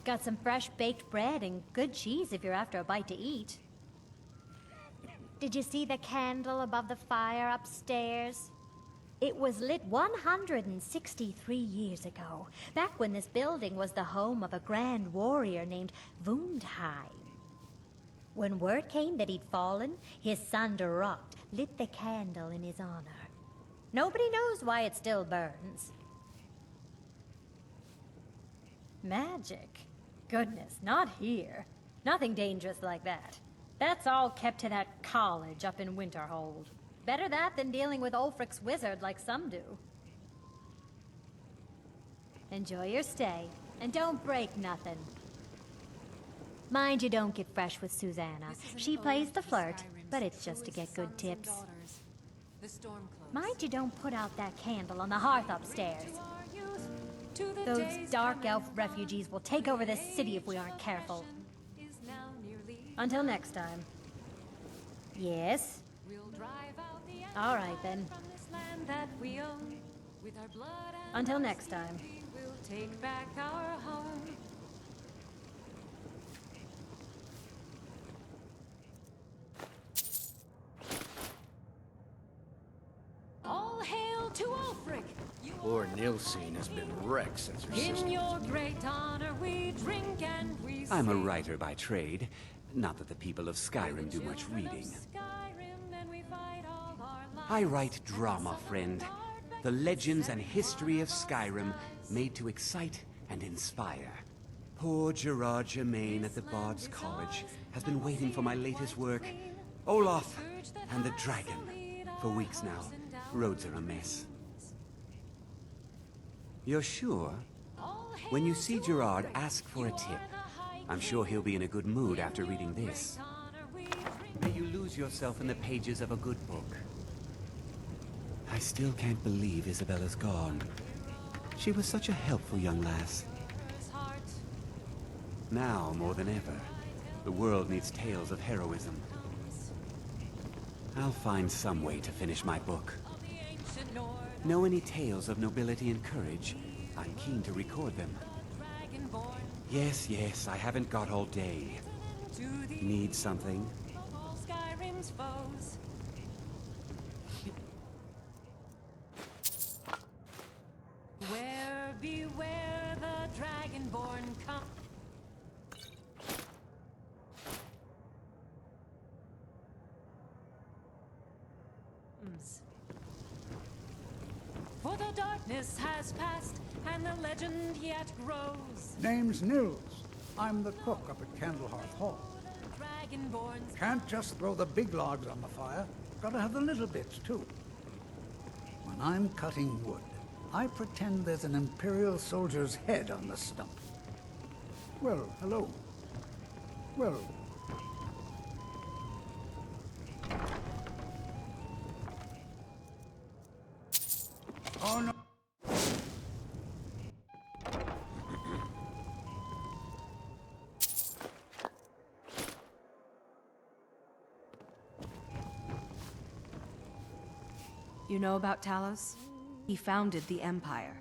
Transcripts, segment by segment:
Got some fresh baked bread and good cheese if you're after a bite to eat. Did you see the candle above the fire upstairs? It was lit 163 years ago, back when this building was the home of a grand warrior named Windhelm. When word came that he'd fallen, his son Durok lit the candle in his honor. Nobody knows why it still burns. Magic? Goodness, not here. Nothing dangerous like that. That's all kept to that college up in Winterhold. Better that than dealing with Ulfric's wizard like some do. Enjoy your stay, and don't break nothing. Mind you don't get fresh with Susanna. She plays the flirt, but it's just to get good tips. Mind you don't put out that candle on the hearth upstairs. Those dark elf refugees will take over this city if we aren't careful. Until next time. Yes? All right, then. Until next time. We'll take back our home. All hail to Ulfric! Poor Nilsine has been wrecked since her sister. In your great honor we drink and we I'm a writer by trade. Not that the people of Skyrim do much reading. I write drama, friend. The legends and history of Skyrim made to excite and inspire. Poor Gerard Germain at the Bard's College has been waiting for my latest work, Olaf and the Dragon, for weeks now. Roads are a mess. You're sure? When you see Gerard, ask for a tip. I'm sure he'll be in a good mood after reading this. May you lose yourself in the pages of a good book. I still can't believe Isabella's gone. She was such a helpful young lass. Now, more than ever, the world needs tales of heroism. I'll find some way to finish my book. Know any tales of nobility and courage? I'm keen to record them. Yes, yes, I haven't got all day. Need something? Beware the dragonborn comes. For the darkness has passed, and the legend yet grows. Name's Nils. I'm the cook up at Candlehearth Hall. Can't just throw the big logs on the fire. Gotta have the little bits, too. When I'm cutting wood, I pretend there's an Imperial soldier's head on the stump. Well, hello. Well... Oh, no. You know about Talos? He founded the Empire.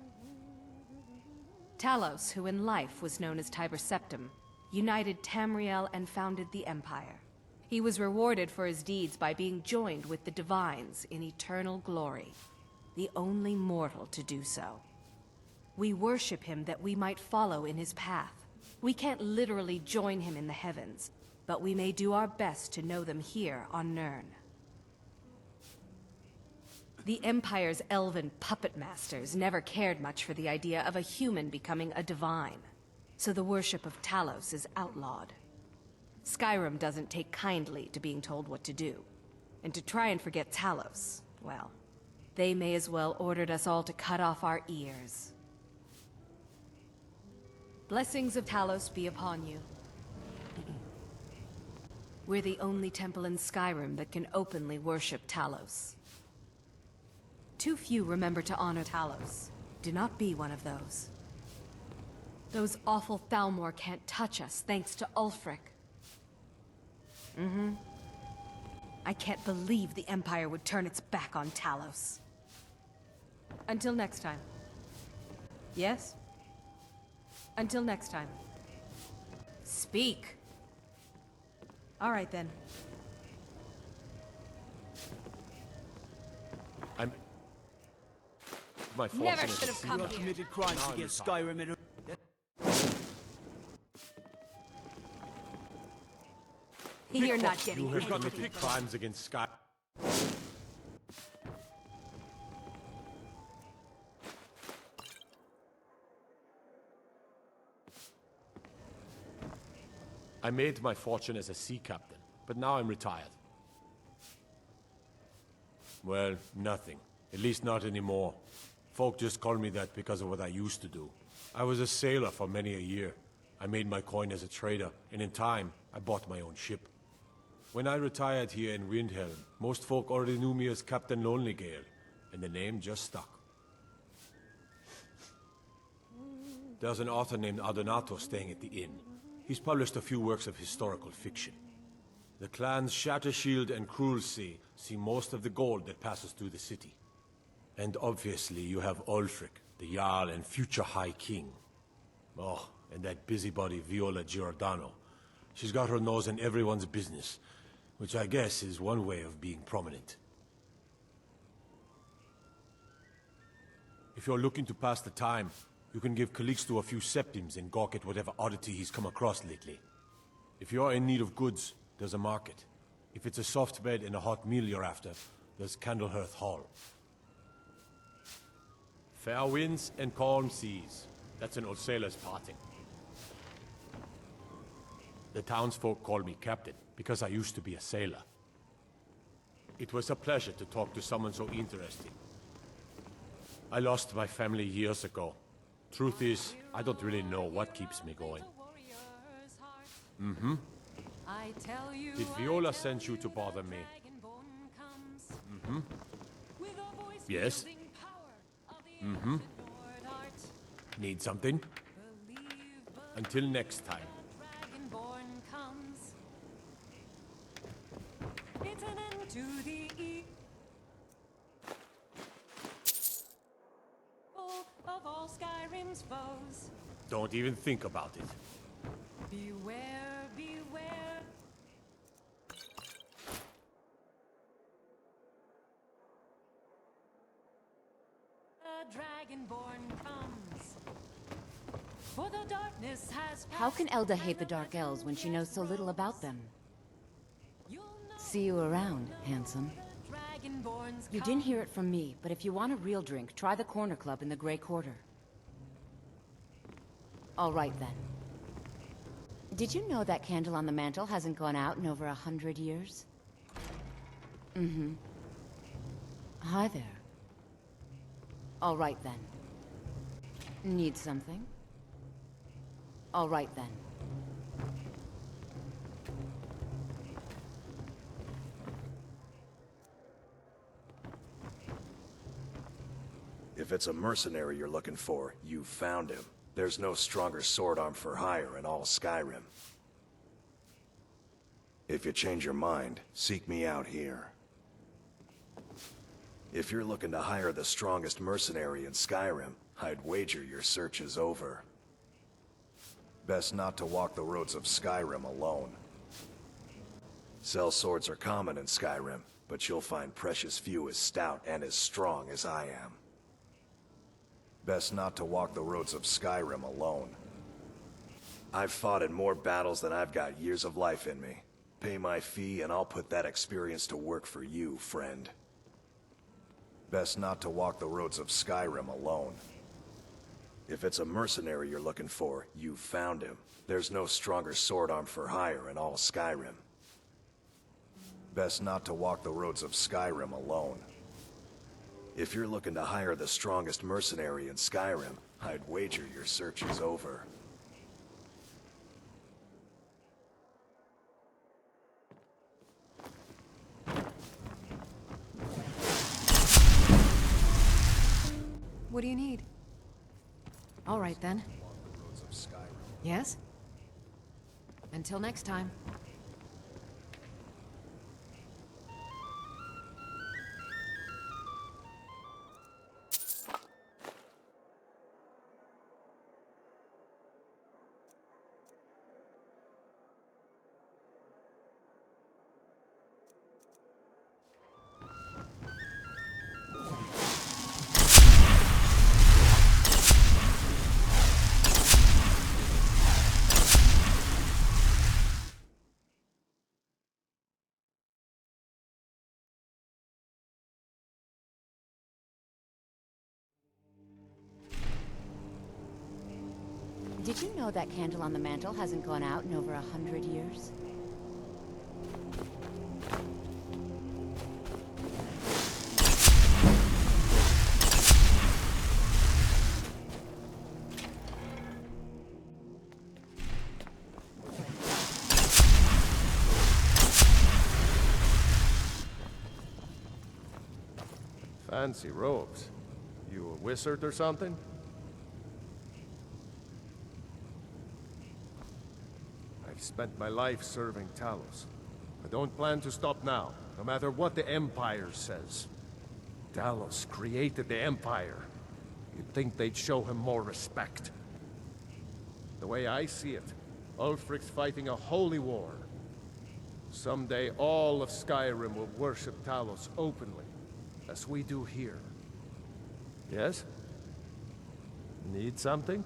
Talos, who in life was known as Tiber Septim, united Tamriel and founded the Empire. He was rewarded for his deeds by being joined with the Divines in eternal glory, the only mortal to do so. We worship him that we might follow in his path. We can't literally join him in the heavens, but we may do our best to know them here on Nirn. The Empire's elven puppet masters never cared much for the idea of a human becoming a divine, so the worship of Talos is outlawed. Skyrim doesn't take kindly to being told what to do, and to try and forget Talos, well, they may as well ordered us all to cut off our ears. Blessings of Talos be upon you. We're the only temple in Skyrim that can openly worship Talos. Too few remember to honor Talos. Do not be one of those. Those awful Thalmor can't touch us thanks to Ulfric. I can't believe the Empire would turn its back on Talos. Until next time. Yes? Until next time. Speak. All right, then. I'm... My fault. Never should have come here. Committed crimes against Skyrim and... You're not getting You have anything. committed crimes against Sky... I made my fortune as a sea captain, but now I'm retired. Well, nothing. At least not anymore. Folk just call me that because of what I used to do. I was a sailor for many a year. I made my coin as a trader, and in time, I bought my own ship. When I retired here in Windhelm, most folk already knew me as Captain Lonelygale, and the name just stuck. There's an author named Ardonato staying at the inn. He's published a few works of historical fiction. The clans Shattershield and Cruelsea see most of the gold that passes through the city. And obviously you have Ulfric, the Jarl and future High King. Oh, and that busybody Viola Giordano. She's got her nose in everyone's business, which I guess is one way of being prominent. If you're looking to pass the time, you can give Calixto a few septims and gawk at whatever oddity he's come across lately. If you're in need of goods, there's a market. If it's a soft bed and a hot meal you're after, there's Candlehearth Hall. Fair winds and calm seas. That's an old sailor's parting. The townsfolk call me captain, because I used to be a sailor. It was a pleasure to talk to someone so interesting. I lost my family years ago. Truth is, I don't really know what keeps me going. Mm-hmm. Did Viola send you to bother me? Mm-hmm. Yes? Mm-hmm. Need something? Until next time. It's an end to the of all Skyrim's foes. Don't even think about it. Beware, beware. A dragonborn comes. For the darkness has How can passed, Elda hate and the Dark Elves when she knows so little about them? you'll know See you around, handsome. the dragonborns You didn't hear it from me, but if you want a real drink, try the Corner Club in the Grey Quarter. All right, then. Did you know that candle on the mantle hasn't gone out in over 100 years? Mm-hmm. Hi there. All right, then. Need something? All right, then. If it's a mercenary you're looking for, you found him. There's no stronger sword arm for hire in all Skyrim. If you change your mind, seek me out here. If you're looking to hire the strongest mercenary in Skyrim, I'd wager your search is over. Best not to walk the roads of Skyrim alone. Sell swords are common in Skyrim, but you'll find precious few as stout and as strong as I am. Best not to walk the roads of Skyrim alone. I've fought in more battles than I've got years of life in me. Pay my fee and I'll put that experience to work for you, friend. Best not to walk the roads of Skyrim alone. If it's a mercenary you're looking for, you found him. There's no stronger sword arm for hire in all Skyrim. Best not to walk the roads of Skyrim alone. If you're looking to hire the strongest mercenary in Skyrim, I'd wager your search is over. What do you need? All right, then. Yes? Until next time. Did you know that candle on the mantle hasn't gone out in over 100 years? Fancy robes. You a wizard or something? I've spent my life serving Talos. I don't plan to stop now, no matter what the Empire says. Talos created the Empire. You'd think they'd show him more respect. The way I see it, Ulfric's fighting a holy war. Someday all of Skyrim will worship Talos openly, as we do here. Yes? Need something?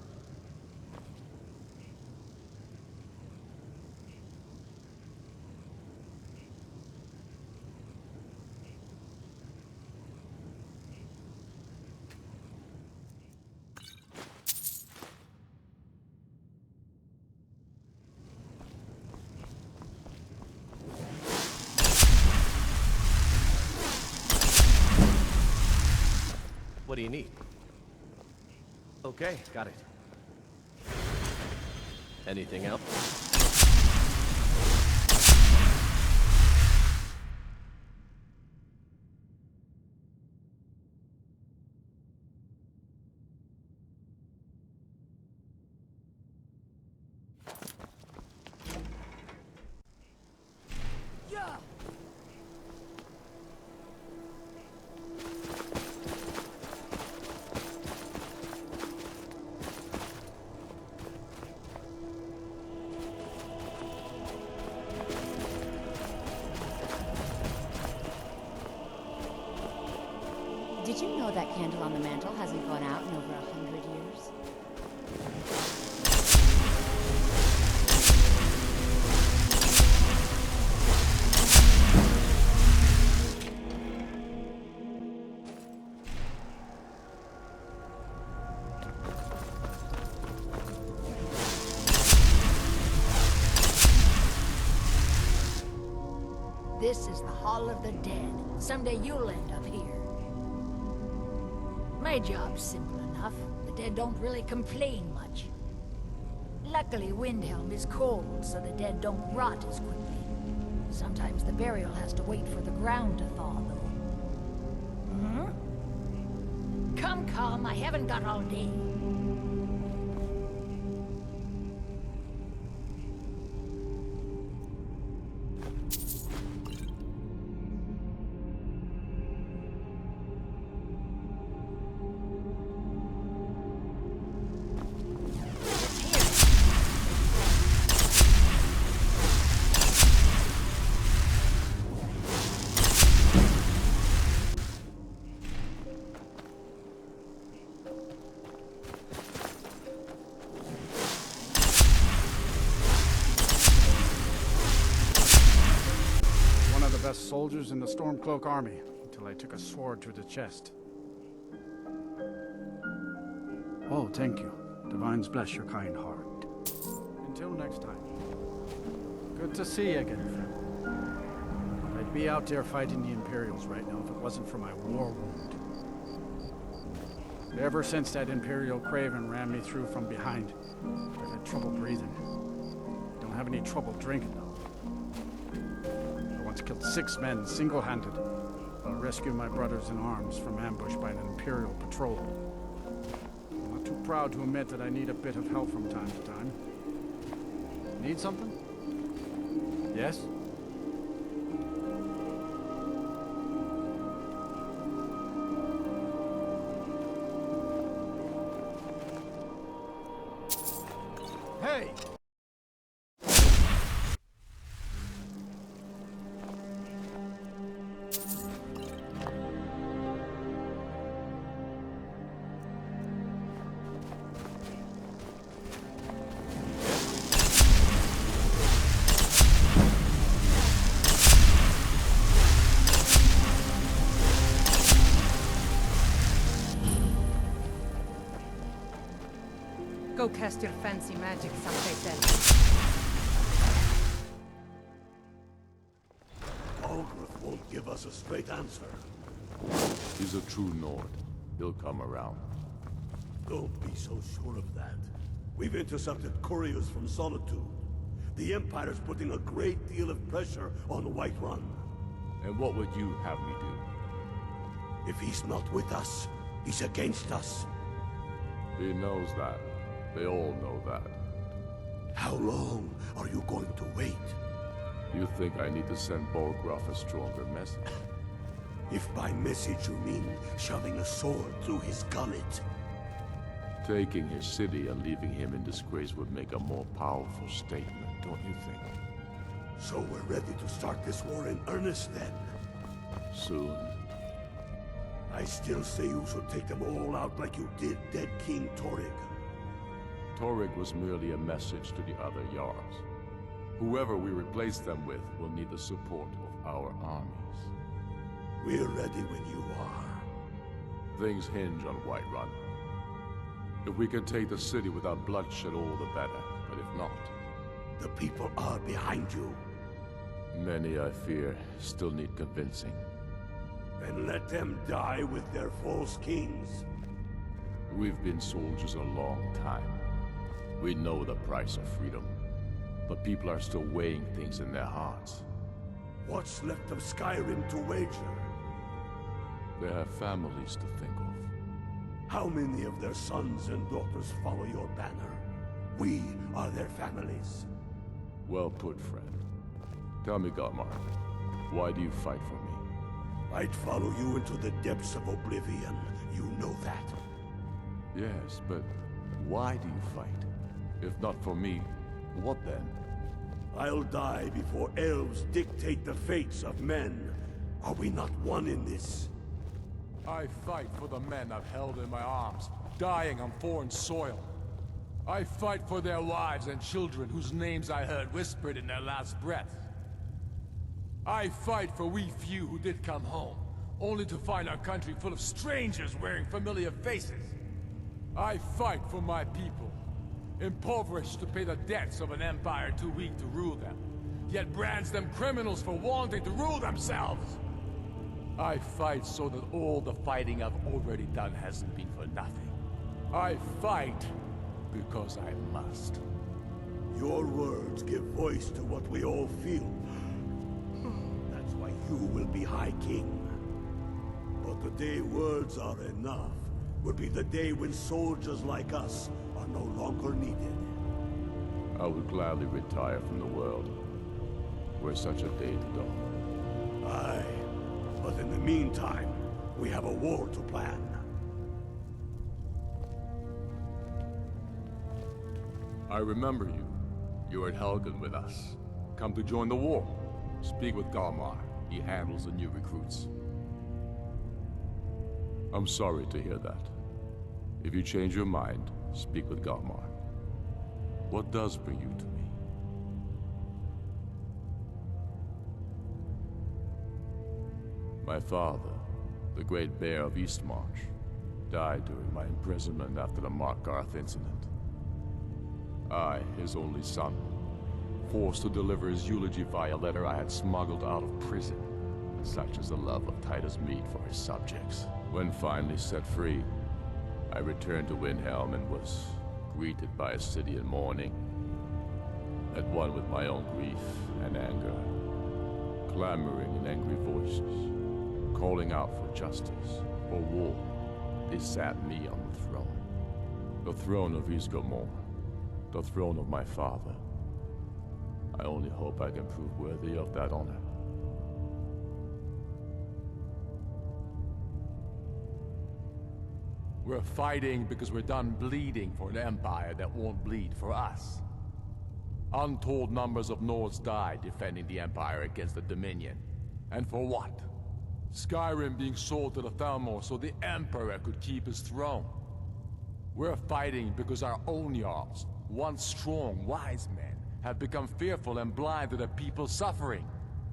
What do you need? Okay, got it. Anything else? Did you know that candle on the mantle hasn't gone out in over 100 years? This is the Hall of the Dead. Someday you'll end up here. My job's simple enough. The dead don't really complain much. Luckily, Windhelm is cold, so the dead don't rot as quickly. Sometimes the burial has to wait for the ground to thaw, though. Come, I haven't got all day. Best soldiers in the Stormcloak army until I took a sword to the chest. Oh, thank you. Divines bless your kind heart. Until next time. Good to see you again, friend. I'd be out there fighting the Imperials right now if it wasn't for my war wound. Ever since that Imperial Craven ran me through from behind, I've had trouble breathing. Don't have any trouble drinking, though. Killed 6 men single-handed while rescuing my brothers in arms from ambush by an Imperial patrol. I'm not too proud to admit that I need a bit of help from time to time. Need something? Yes? Hey! Go cast your fancy magic someplace else. Ulfric won't give us a straight answer. He's a true Nord. He'll come around. Don't be so sure of that. We've intercepted couriers from Solitude. The Empire's putting a great deal of pressure on Whiterun. And what would you have me do? If he's not with us, he's against us. He knows that. They all know that. How long are you going to wait? You think I need to send Bolgraf a stronger message? If by message you mean shoving a sword through his gullet. Taking his city and leaving him in disgrace would make a more powerful statement, don't you think? So we're ready to start this war in earnest then? Soon. I still say you should take them all out like you did dead King Torrig. Torrig was merely a message to the other Jarls. Whoever we replace them with will need the support of our armies. We're ready when you are. Things hinge on Whiterun. If we can take the city without bloodshed, all the better. But if not... The people are behind you. Many, I fear, still need convincing. Then let them die with their false kings. We've been soldiers a long time. We know the price of freedom. But people are still weighing things in their hearts. What's left of Skyrim to wager? They have families to think of. How many of their sons and daughters follow your banner? We are their families. Well put, friend. Tell me, Galmar, why do you fight for me? I'd follow you into the depths of oblivion. You know that. Yes, but why do you fight? If not for me, what then? I'll die before elves dictate the fates of men. Are we not one in this? I fight for the men I've held in my arms, dying on foreign soil. I fight for their wives and children whose names I heard whispered in their last breath. I fight for we few who did come home, only to find our country full of strangers wearing familiar faces. I fight for my people, impoverished to pay the debts of an empire too weak to rule them, yet brands them criminals for wanting to rule themselves. I fight so that all the fighting I've already done hasn't been for nothing. I fight because I must. Your words give voice to what we all feel. That's why you will be High King. But the day words are enough will be the day when soldiers like us are no longer needed. I would gladly retire from the world, were such a day to dawn. Aye. But in the meantime, we have a war to plan. I remember you. You were at Helgen with us. Come to join the war. Speak with Galmar. He handles the new recruits. I'm sorry to hear that. If you change your mind, speak with Galmar. What does bring you to me? My father, the Great Bear of Eastmarch, died during my imprisonment after the Markarth incident. I, his only son, forced to deliver his eulogy via a letter I had smuggled out of prison. Such is the love of Titus meat for his subjects. When finally set free, I returned to Windhelm and was greeted by a city in mourning, at one with my own grief and anger, clamoring in angry voices, calling out for justice, for war. They sat me on the throne of Ysgramor, the throne of my father. I only hope I can prove worthy of that honor. We're fighting because we're done bleeding for an empire that won't bleed for us. Untold numbers of Nords died defending the empire against the Dominion. And for what? Skyrim being sold to the Thalmor so the Emperor could keep his throne. We're fighting because our own Jarls, once strong, wise men, have become fearful and blind to the people's suffering.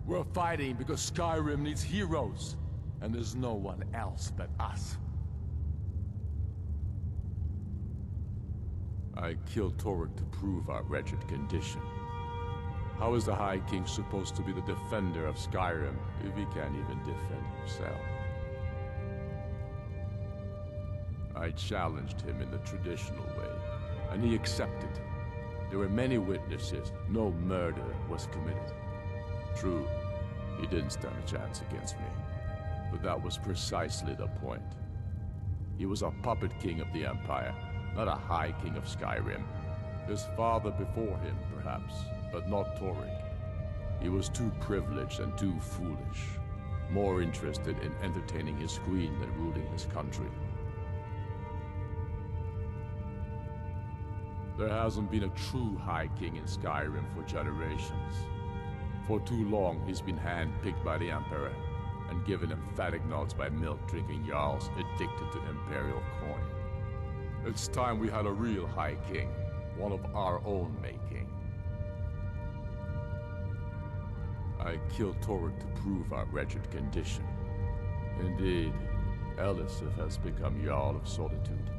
We're fighting because Skyrim needs heroes, and there's no one else but us. I killed Torek to prove our wretched condition. How is the High King supposed to be the defender of Skyrim if he can't even defend himself? I challenged him in the traditional way, and he accepted. There were many witnesses. No murder was committed. True, he didn't stand a chance against me, but that was precisely the point. He was a puppet king of the Empire, not a High King of Skyrim. His father before him, perhaps, but not Torek. He was too privileged and too foolish, more interested in entertaining his queen than ruling his country. There hasn't been a true High King in Skyrim for generations. For too long, he's been hand-picked by the Emperor, and given emphatic nods by milk-drinking Jarls addicted to Imperial coin. It's time we had a real High King, one of our own making. I killed Torek to prove our wretched condition. Indeed, Elisif has become Jarl of Solitude.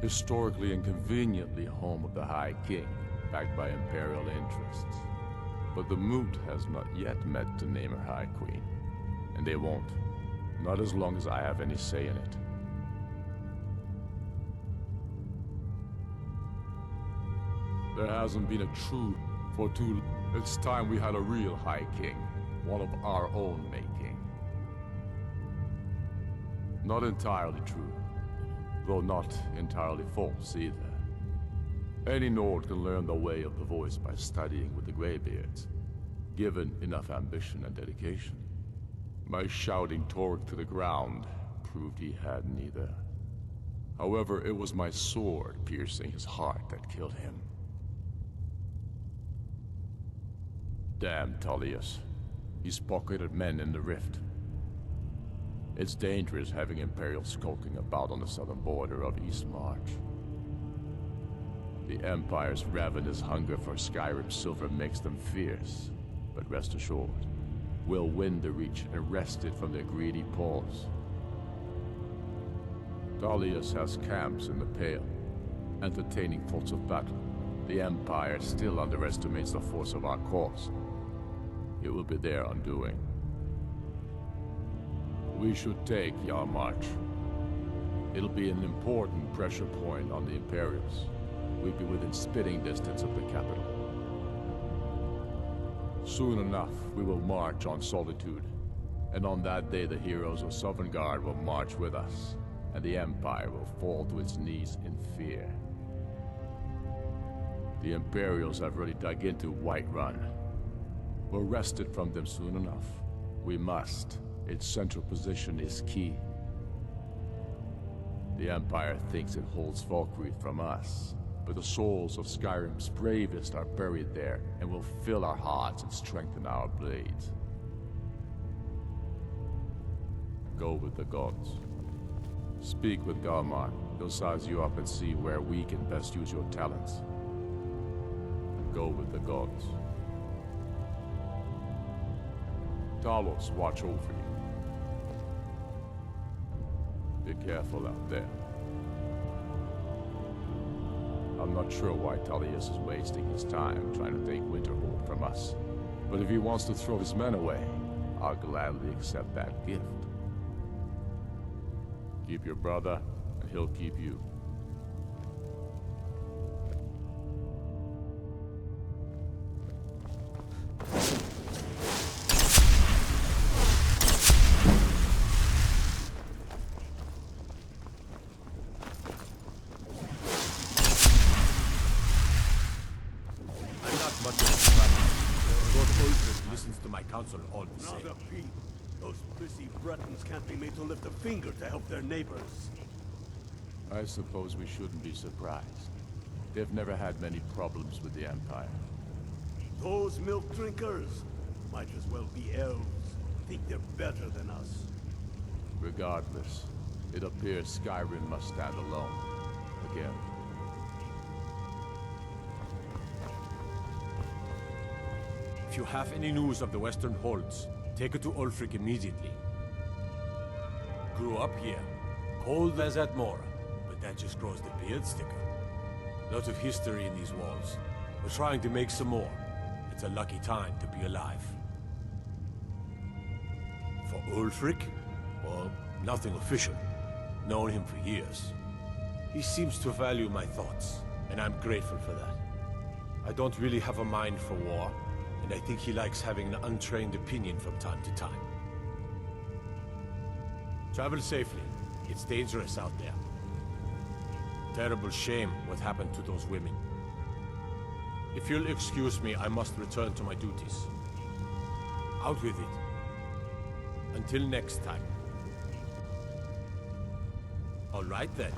Historically and conveniently home of the High King, backed by Imperial interests. But the Moot has not yet met to name her High Queen. And they won't. Not as long as I have any say in it. There hasn't been a true for too... It's time we had a real High King. One of our own making. Not entirely true. Though not entirely false either. Any Nord can learn the way of the voice by studying with the Greybeards, given enough ambition and dedication. My shouting Torek to the ground proved he had neither. However, it was my sword piercing his heart that killed him. Damn Tullius. He's pocketed men in the rift. It's dangerous having Imperials skulking about on the southern border of East March. The Empire's ravenous hunger for Skyrim silver makes them fierce, but rest assured, we'll win the Reach and wrest it from their greedy paws. Tullius has camps in the Pale, entertaining thoughts of battle. The Empire still underestimates the force of our cause. It will be their undoing. We should take Yarmarch. It'll be an important pressure point on the Imperials. We'll be within spitting distance of the capital. Soon enough, we will march on Solitude. And on that day, the heroes of Sovngarde will march with us, and the Empire will fall to its knees in fear. The Imperials have already dug into Whiterun. We'll wrest it from them soon enough. We must. Its central position is key. The Empire thinks it holds Valkyrie from us, but the souls of Skyrim's bravest are buried there and will fill our hearts and strengthen our blades. Go with the gods. Speak with Galmar. He'll size you up and see where we can best use your talents. Go with the gods. Talos, watch over you. Be careful out there. I'm not sure why Tullius is wasting his time trying to take Winterhold from us. But if he wants to throw his men away, I'll gladly accept that gift. Keep your brother, and he'll keep you. All the same. Not a peep. Those prissy Bretons can't be made to lift a finger to help their neighbors. I suppose we shouldn't be surprised. They've never had many problems with the Empire. Those milk drinkers might as well be elves. Think they're better than us. Regardless, it appears Skyrim must stand alone. Again. If you have any news of the Western Holds, take it to Ulfric immediately. Grew up here, cold as at Mora, but that just grows the beard thicker. Lot of history in these walls. We're trying to make some more. It's a lucky time to be alive. For Ulfric? Well, nothing official. Known him for years. He seems to value my thoughts, and I'm grateful for that. I don't really have a mind for war, and I think he likes having an untrained opinion from time to time. Travel safely. It's dangerous out there. Terrible shame what happened to those women. If you'll excuse me, I must return to my duties. Out with it. Until next time. All right then.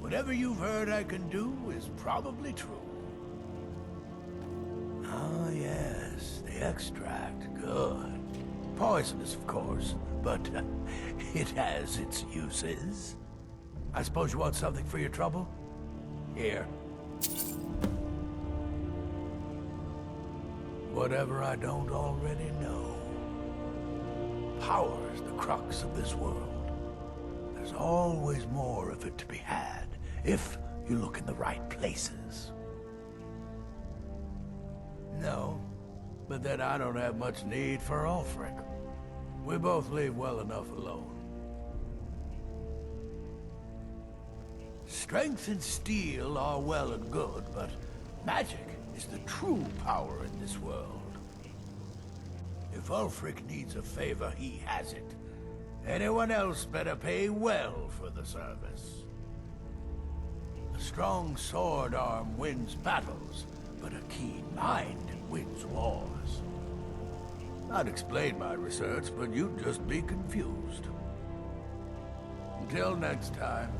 Whatever you've heard I can do is probably true. Ah, yes, the extract. Good. Poisonous, of course, but it has its uses. I suppose you want something for your trouble? Here. Whatever I don't already know. Power's the crux of this world. There's always more of it to be had, if you look in the right places. No, but then I don't have much need for Ulfric. We both leave well enough alone. Strength and steel are well and good, but magic is the true power in this world. If Ulfric needs a favor, he has it. Anyone else better pay well for the service. A strong sword arm wins battles, but a keen mind wins wars. I'd explain my research, but you'd just be confused. Until next time.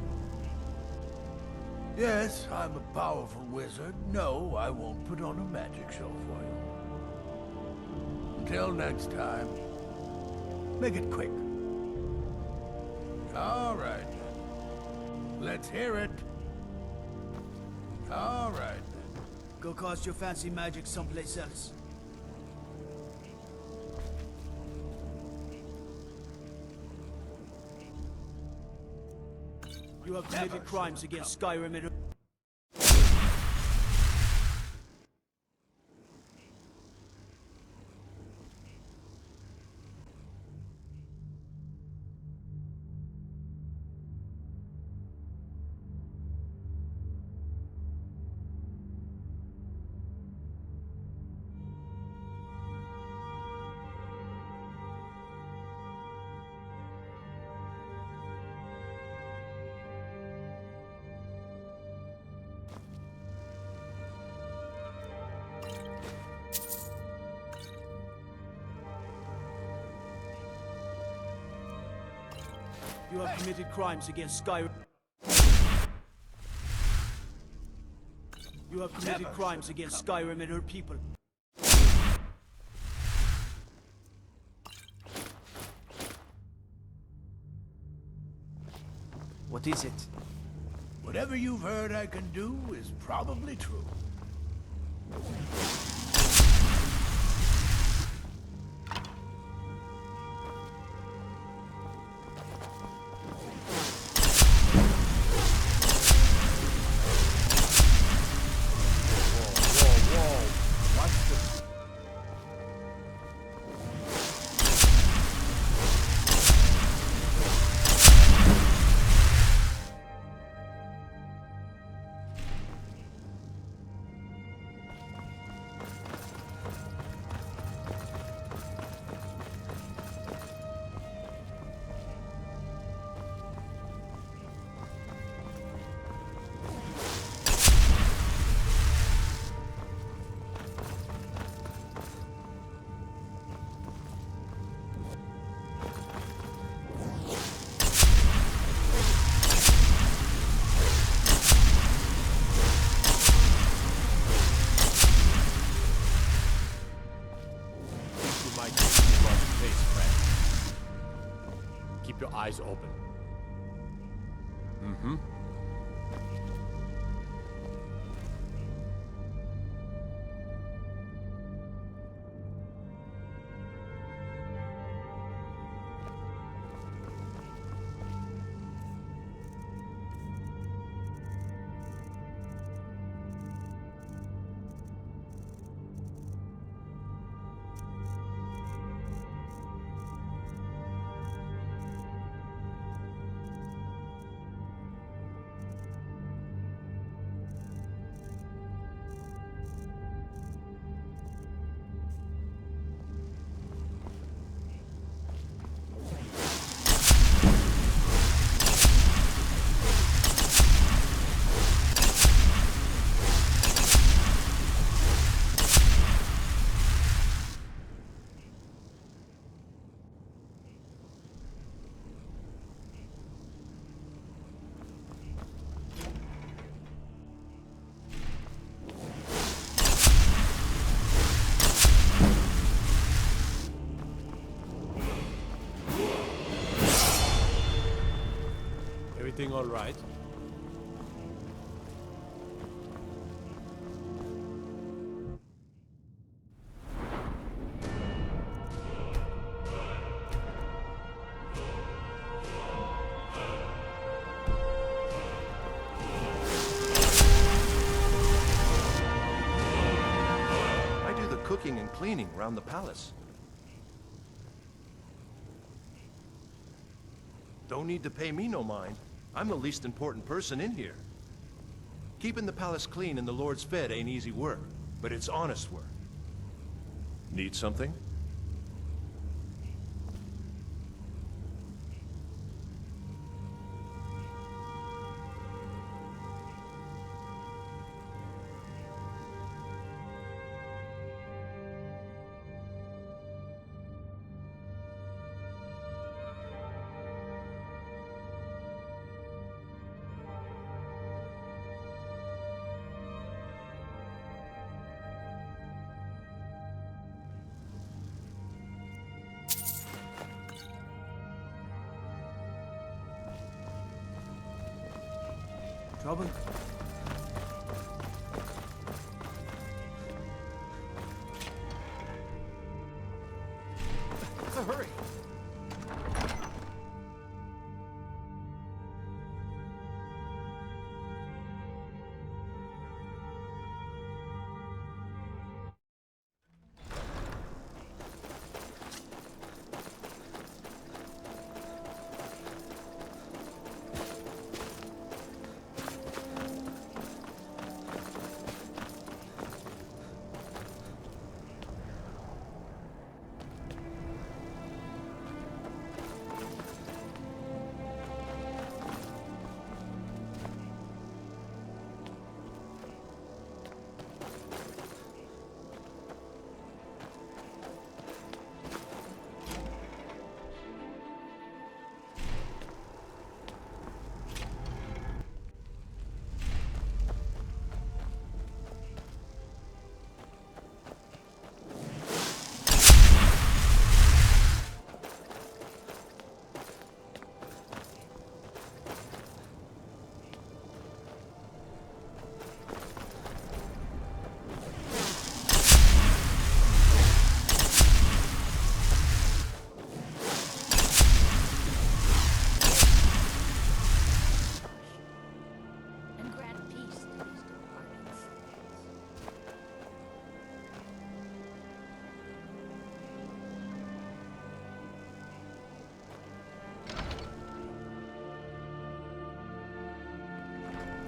Yes, I'm a powerful wizard. No, I won't put on a magic show for you. Until next time. Make it quick. All right. Let's hear it. All right. Go cast your fancy magic someplace else. You have committed crimes against Skyrim and... You have committed crimes against Skyrim. You have committed crimes against Skyrim and her people. What is it? Whatever you've heard I can do is probably true. Eyes open. Mm-hmm. Everything all right? I do the cooking and cleaning around the palace. Don't need to pay me no mind. I'm the least important person in here. Keeping the palace clean and the lords fed ain't easy work, but it's honest work. Need something? Trouble? What's the hurry?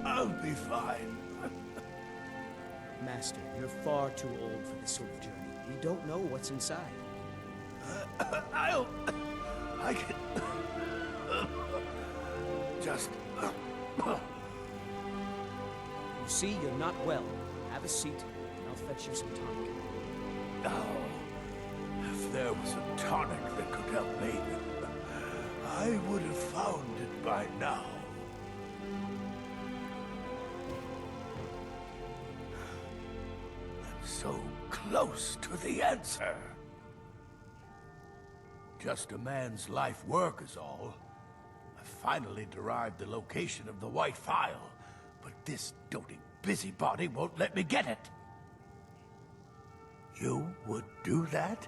I'll be fine. Master, you're far too old for this sort of journey. We don't know what's inside. I can... just... You see, you're not well. Have a seat, and I'll fetch you some tonic. Oh, if there was a tonic that could help me, I would have found it by now. I'm so close to the answer. Just a man's life work is all. finally derived the location of the White Phial, but this doting busybody won't let me get it. You would do that?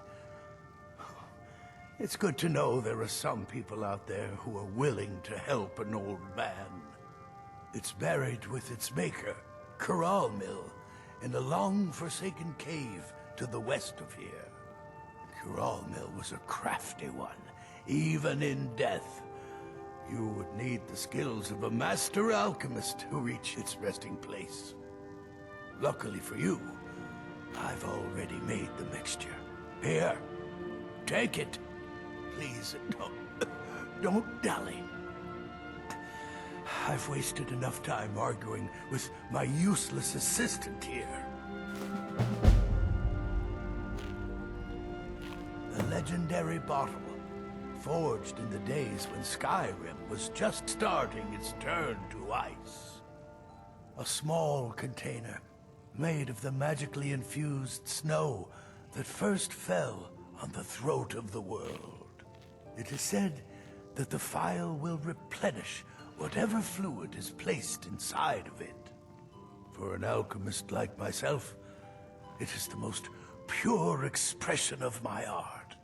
It's good to know there are some people out there who are willing to help an old man. It's buried with its maker, Curiosities, in a long-forsaken cave to the west of here. Curiosities was a crafty one, even in death. You would need the skills of a master alchemist to reach its resting place. Luckily for you, I've already made the mixture. Here, take it. Please, don't dally. I've wasted enough time arguing with my useless assistant here. The legendary bottle, forged in the days when Skyrim was just starting its turn to ice. A small container, made of the magically infused snow that first fell on the throat of the world. It is said that the phial will replenish whatever fluid is placed inside of it. For an alchemist like myself, it is the most pure expression of my art.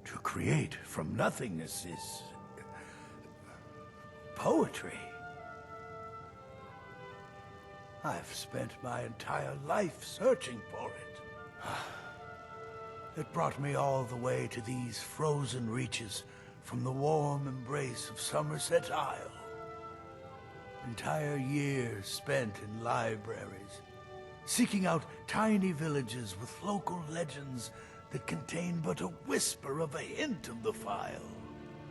To create from nothingness is poetry. I've spent my entire life searching for it. It brought me all the way to these frozen reaches from the warm embrace of Somerset Isle. Entire years spent in libraries, seeking out tiny villages with local legends that contain but a whisper of a hint of the phial.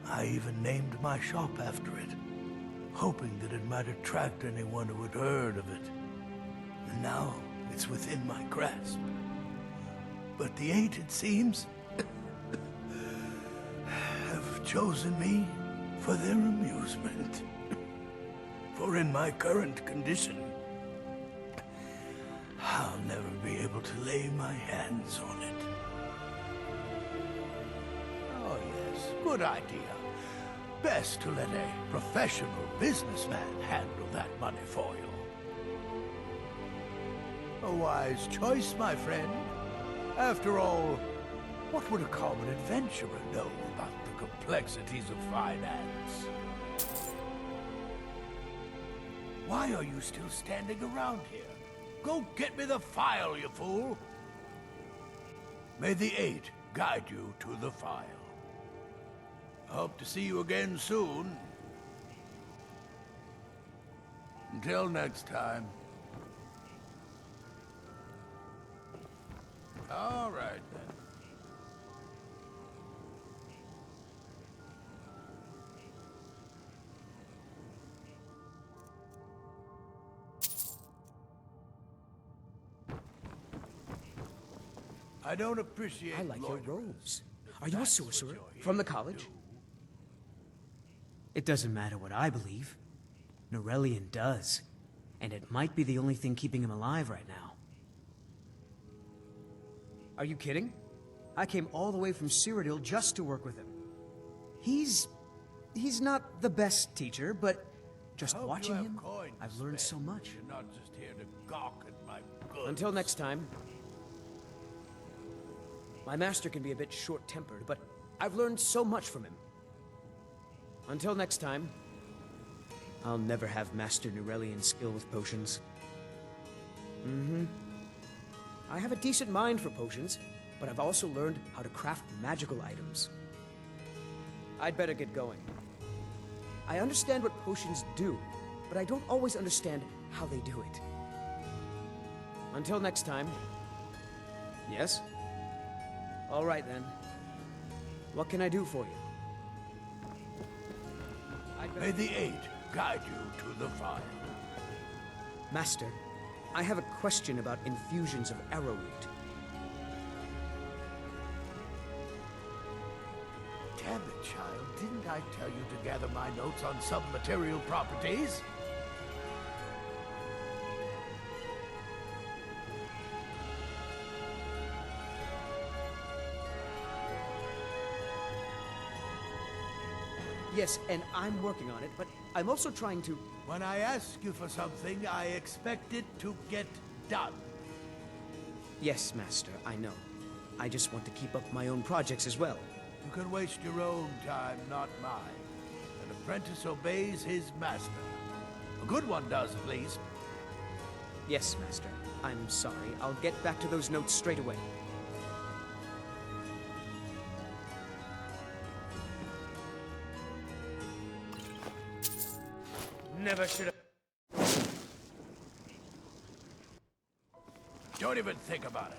I even named my shop after it, hoping that it might attract anyone who had heard of it. And now it's within my grasp. But the Eight, it seems, have chosen me for their amusement. For in my current condition, I'll never be able to lay my hands on it. Oh yes, good idea. Best to let a professional businessman handle that money for you. A wise choice, my friend. After all, what would a common adventurer know about the complexities of finance? Why are you still standing around here? Go get me the phial, you fool! May the Eight guide you to the phial. Hope to see you again soon. Until next time. All right, then. I don't appreciate I like your loitering. robes. Are you a sorcerer? From the college? It doesn't matter what I believe. Norellian does. And it might be the only thing keeping him alive right now. Are you kidding? I came all the way from Cyrodiil just to work with him. He's not the best teacher, but just watching him, I've learned so much. You're not just here to gawk at my goods. Until next time. My master can be a bit short-tempered, but I've learned so much from him. Until next time, I'll never have Master Norellian skill with potions. I have a decent mind for potions, but I've also learned how to craft magical items. I'd better get going. I understand what potions do, but I don't always understand how they do it. Until next time. Yes? All right, then. What can I do for you? May the Eight guide you to the phial. Master, I have a question about infusions of arrowroot. Damn it, child. Didn't I tell you to gather my notes on sub-material properties? Yes, and I'm working on it, but I'm also trying to... When I ask you for something, I expect it to get done. Yes, Master, I know. I just want to keep up my own projects as well. You can waste your own time, not mine. An apprentice obeys his master. A good one does, at least. Yes, Master. I'm sorry. I'll get back to those notes straight away. Never should have... Don't even think about it.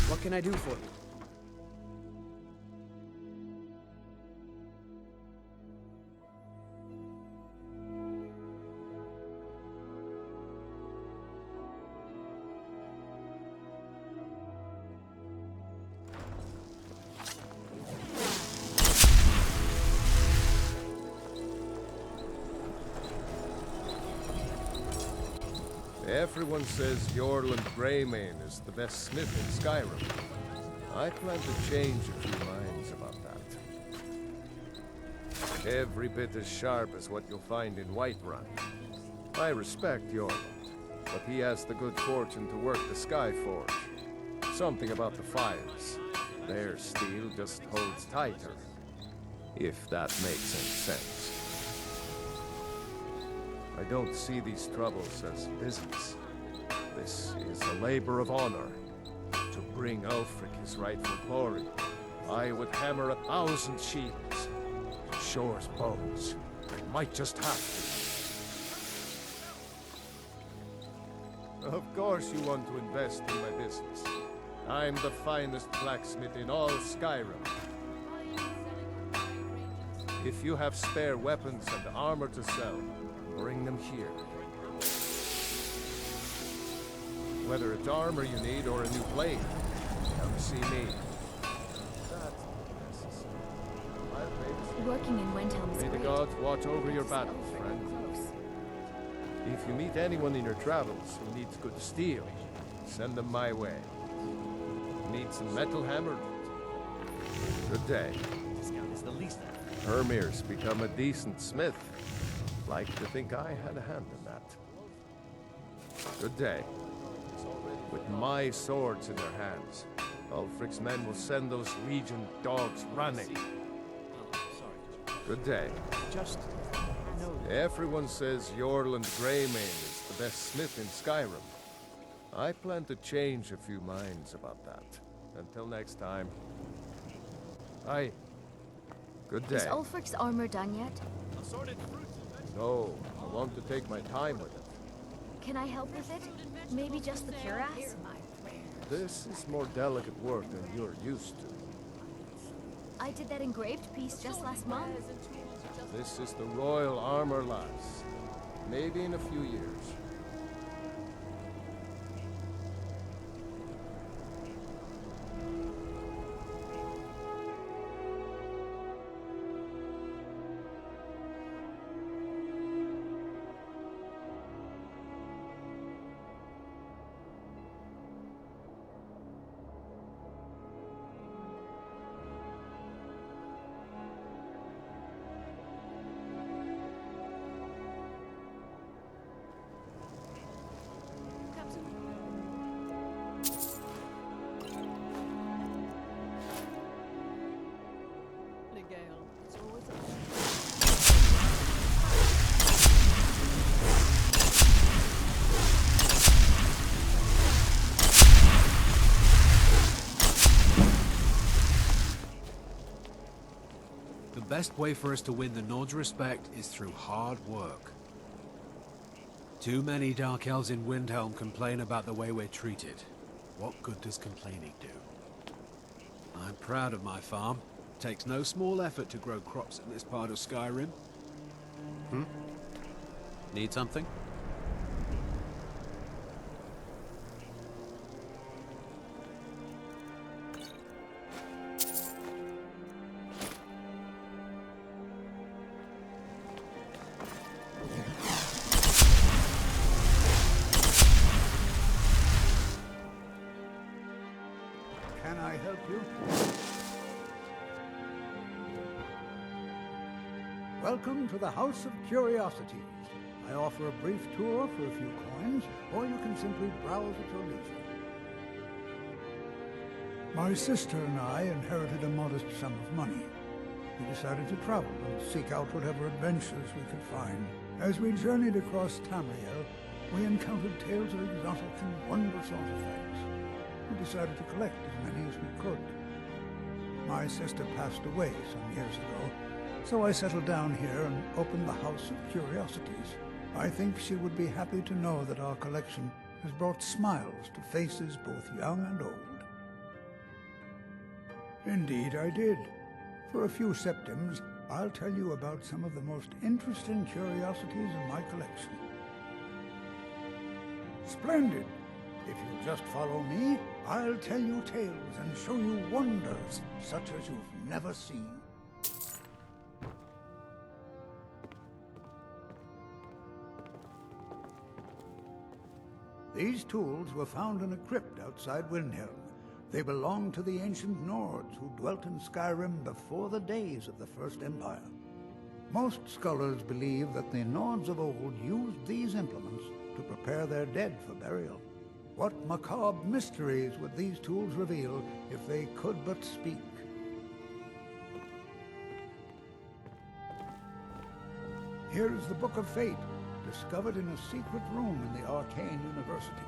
What can I do for you? Everyone says Yorland Greymane is the best smith in Skyrim. I plan to change a few minds about that. Every bit as sharp as what you'll find in Whiterun. I respect Yorland, but he has the good fortune to work the Skyforge. Something about the fires. Their steel just holds tighter. If that makes any sense. I don't see these troubles as business. This is a labor of honor. To bring Ulfric his rightful glory, I would hammer 1,000 shields. Shore's bones. I might just have to. Of course you want to invest in my business. I'm the finest blacksmith in all Skyrim. If you have spare weapons and armor to sell, bring them here. Whether it's armor you need or a new blade, come see me. Working in Windhelm is May the great. gods watch over your battles, friend. If you meet anyone in your travels who needs good steel, send them my way. Need some metal hammered? Good day. Hermir's become a decent smith. Like to think I had a hand in that. Good day. With my swords in their hands, Ulfric's men will send those Legion dogs running. Good day. Everyone says Yorland Greymane is the best smith in Skyrim. I plan to change a few minds about that. Until next time. Good day. Is Ulfric's armor done yet? No, I want to take my time with it. Can I help with it? Maybe just the cuirass? This is more delicate work than you're used to. I did that engraved piece just last month. This is the royal armor, lass. Maybe in a few years. The best way for us to win the Nord's respect is through hard work. Too many Dark Elves in Windhelm complain about the way we're treated. What good does complaining do? I'm proud of my farm. Takes no small effort to grow crops in this part of Skyrim. Need something? I help you? Welcome to the House of Curiosities. I offer a brief tour for a few coins, or you can simply browse at your leisure. My sister and I inherited a modest sum of money. We decided to travel and seek out whatever adventures we could find. As we journeyed across Tamriel, we encountered tales of exotic and wondrous artifacts. We decided to collect as many as we could. My sister passed away some years ago, so I settled down here and opened the House of Curiosities. I think she would be happy to know that our collection has brought smiles to faces both young and old. Indeed I did. For a few septims, I'll tell you about some of the most interesting curiosities in my collection. Splendid! If you just follow me, I'll tell you tales and show you wonders such as you've never seen. These tools were found in a crypt outside Windhelm. They belonged to the ancient Nords who dwelt in Skyrim before the days of the First Empire. Most scholars believe that the Nords of old used these implements to prepare their dead for burial. What macabre mysteries would these tools reveal if they could but speak? Here is the Book of Fate, discovered in a secret room in the Arcane University.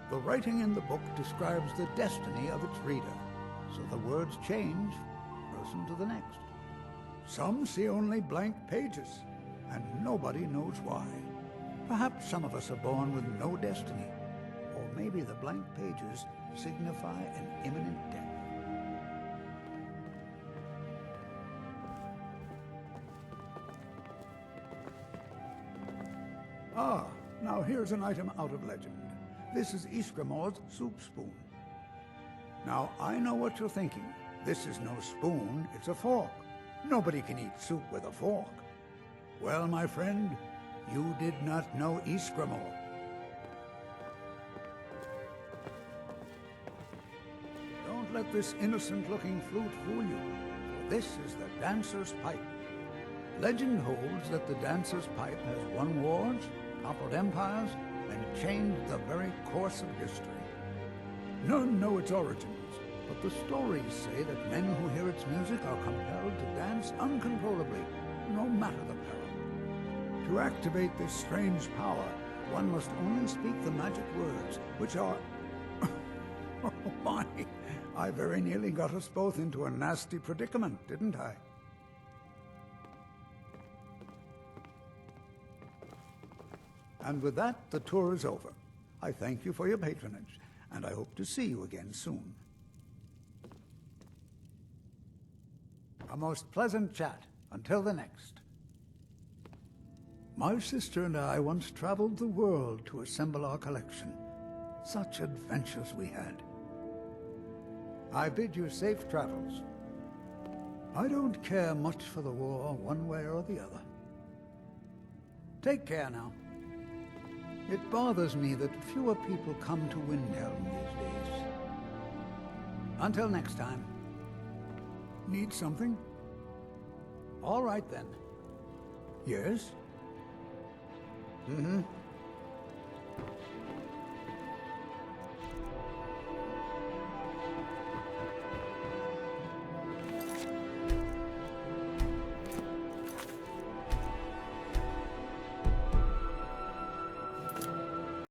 The writing in the book describes the destiny of its reader, so the words change from person to the next. Some see only blank pages, and nobody knows why. Perhaps some of us are born with no destiny, or maybe the blank pages signify an imminent death. Ah, now here's an item out of legend. This is Ysgramor's soup spoon. Now, I know what you're thinking. This is no spoon, it's a fork. Nobody can eat soup with a fork. Well, my friend, you did not know Ysgramor. Don't let this innocent-looking flute fool you, for this is the dancer's pipe. Legend holds that the dancer's pipe has won wars, toppled empires, and changed the very course of history. None know its origins, but the stories say that men who hear its music are compelled to dance uncontrollably, no matter the peril. To activate this strange power, one must only speak the magic words, which are... Oh my! I very nearly got us both into a nasty predicament, didn't I? And with that, the tour is over. I thank you for your patronage, and I hope to see you again soon. A most pleasant chat. Until the next. My sister and I once traveled the world to assemble our collection. Such adventures we had. I bid you safe travels. I don't care much for the war one way or the other. Take care now. It bothers me that fewer people come to Windhelm these days. Until next time. Need something? All right then. Yes? Mm-hmm.